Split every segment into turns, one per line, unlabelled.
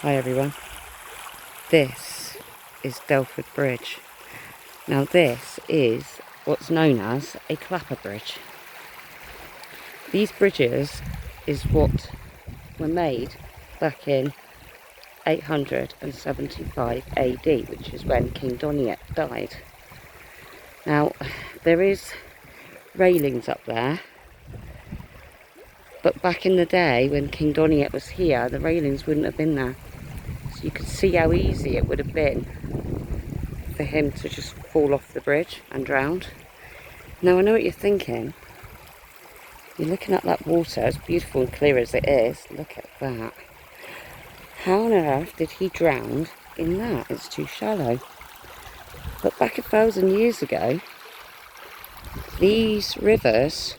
Hi everyone, this is Delford Bridge. Now this is what's known as a clapper bridge. These bridges is what were made back in 875 AD, which is when King Doniet died. Now there is railings up there, but back in the day when King Doniet was here, the railings wouldn't have been there. So you could see how easy it would have been for him to just fall off the bridge and drown. Now I know what you're thinking. You're looking at that water, as beautiful and clear as it is. Look at that. How on earth did he drown in that? It's too shallow. But back 1,000 years ago, these rivers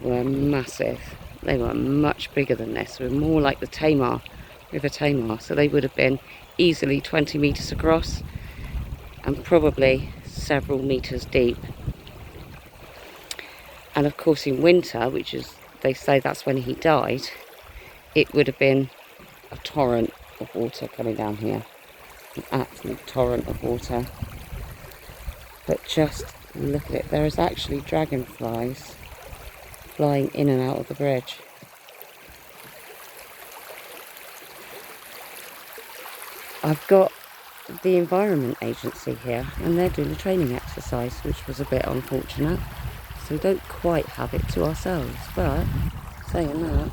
were massive. They were much bigger than this. They were more like the Tamar, River Tamar. So they would have been easily 20 metres across and probably several metres deep. And of course in winter, which is, they say that's when he died, it would have been a torrent of water coming down here. An absolute torrent of water. But just look at it. There is actually dragonflies flying in and out of the bridge. I've got the Environment Agency here and they're doing a training exercise, which was a bit unfortunate. So we don't quite have it to ourselves, but saying that,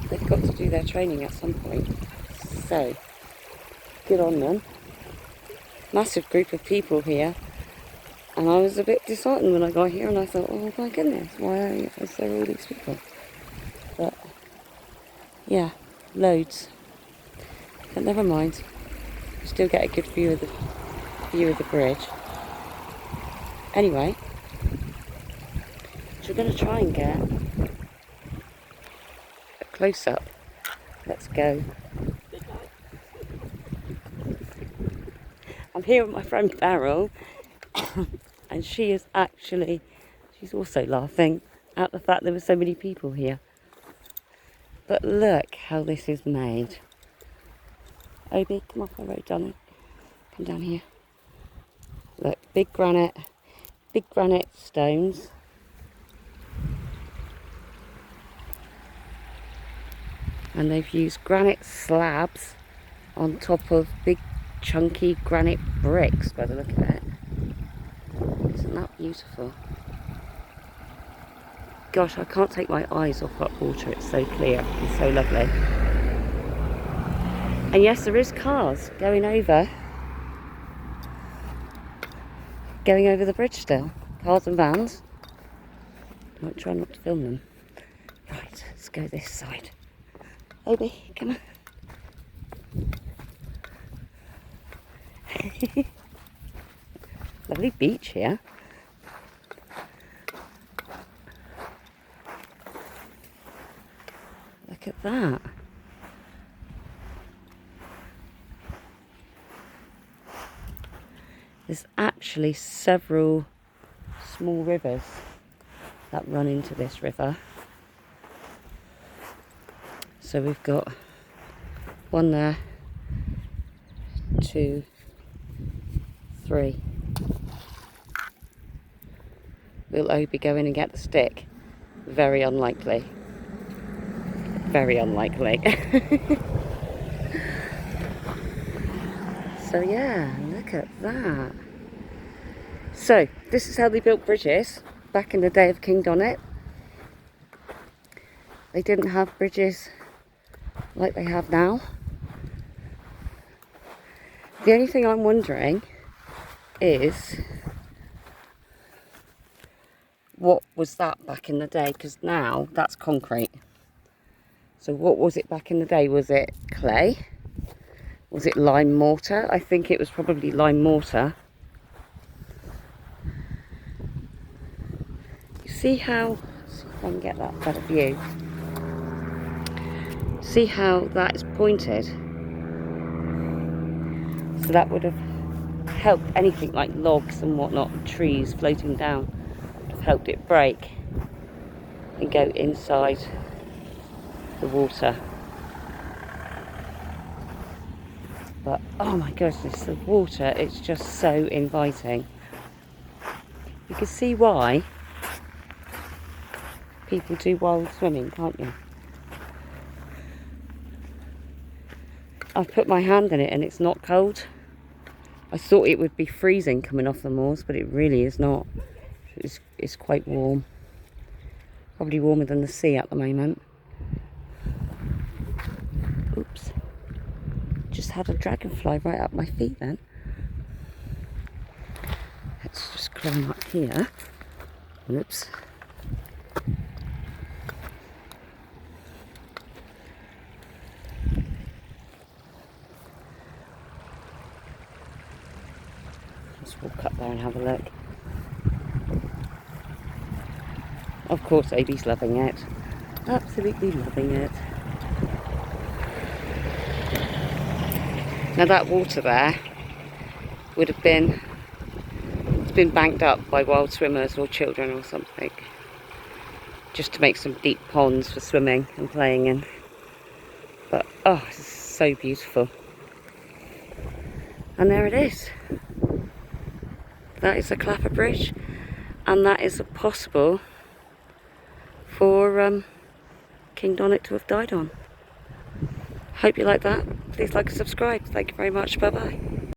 they've got to do their training at some point. So, good on them. Massive group of people here. And I was a bit disheartened when I got here and I thought, oh my goodness, why is there all these people? But, yeah, loads. But never mind. You still get a good view of the bridge. Anyway, so we're going to try and get a close-up. Let's go. I'm here with my friend Beryl, and she's also laughing at the fact there were so many people here. But look how this is made. Obi, come off my road, darling. Come down here. Look, big granite stones. And they've used granite slabs on top of big chunky granite bricks by the look of it. Isn't that beautiful? Gosh, I can't take my eyes off that water. It's so clear and so lovely. And yes, there is cars going over the bridge still. Cars and vans. I might try not to film them. Right, let's go this side. Obi, come on. Lovely beach here. Look at that. There's actually several small rivers that run into this river. So we've got one there, 2, 3. Will Obi go in and get the stick? Very unlikely. Very unlikely. So yeah, look at that. So this is how they built bridges back in the day of King Doniet. They didn't have bridges like they have now. The only thing I'm wondering is, what was that back in the day? Because now that's concrete. So what was it back in the day? Was it clay? Was it lime mortar? I think it was probably lime mortar. You see how, let's see if I can get that better view. See how that is pointed? So that would have helped anything like logs and whatnot, trees floating down, would have helped it break and go inside the water. But oh my goodness, the water, it's just so inviting. You can see why people do wild swimming, can't you? I've put my hand in it and it's not cold. I thought it would be freezing coming off the moors, but it really is not. It's quite warm. Probably warmer than the sea at the moment. Oops. Just had a dragonfly right up my feet then. Let's just climb up here. Oops. Let's walk up there and have a look. Of course, Abby's loving it. Absolutely loving it. Now that water there would have been, it's been banked up by wild swimmers or children or something, just to make some deep ponds for swimming and playing in. But oh, it's so beautiful. And there it is. That is the Clapper Bridge, and that is possible for King Donnet to have died on. Hope you like that. Please like and subscribe. Thank you very much. Bye bye.